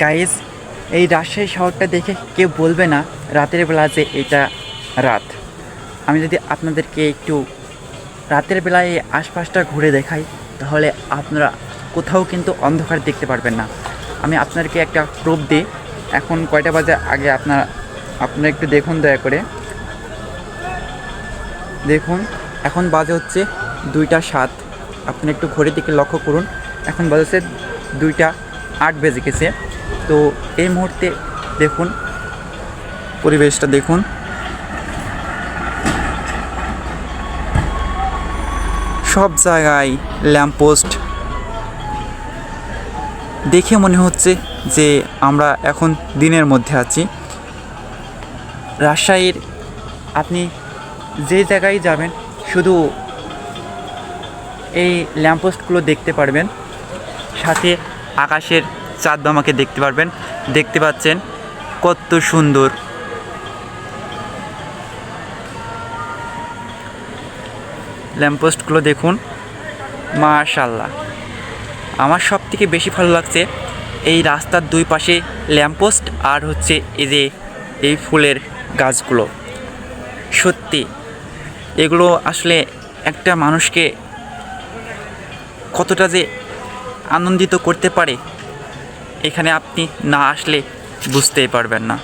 Guys, এই রাজশাহী শহরটা দেখে কেউ বলবে না রাতের বেলা যে এটা রাত। আমি যদি আপনাদেরকে একটু রাতের বেলায় এই আশপাশটা ঘুরে দেখাই, তাহলে আপনারা কোথাও কিন্তু অন্ধকার দেখতে পারবেন না। আমি আপনাদেরকে একটা প্রুফ দিই। এখন কয়টা বাজে আগে আপনারা একটু দেখুন দয়া করে। দেখুন, এখন বাজে হচ্ছে 2টা 7। আপনি একটু ঘড়ির দিকে লক্ষ্য করুন, এখন বাজেছে 2টা 8 বেজে গেছে। তো এই মুহূর্তে দেখুন, পরিবেশটা দেখুন, সব জায়গায় ল্যাম্পপোস্ট। দেখে মনে হচ্ছে যে আমরা এখন দিনের মধ্যে আছি। রাজশাহীর আপনি যে জায়গায় যাবেন শুধু এই ল্যাম্পপোস্টগুলো দেখতে পারবেন, সাথে আকাশের চাঁদ আমাকে দেখতে পারবেন। দেখতে পাচ্ছেন কত সুন্দর। ল্যাম্পপোস্টগুলো দেখুন, মাশাআল্লাহ। আমার সব থেকে বেশি ভালো লাগছে এই রাস্তার দুই পাশে ল্যাম্পপোস্ট আর হচ্ছে এই যে এই ফুলের গাছগুলো। সত্যি এগুলো আসলে একটা মানুষকে কতটা যে আনন্দিত করতে পারে, এখানে আপনি না আসলে বুঝতেই পারবেন না।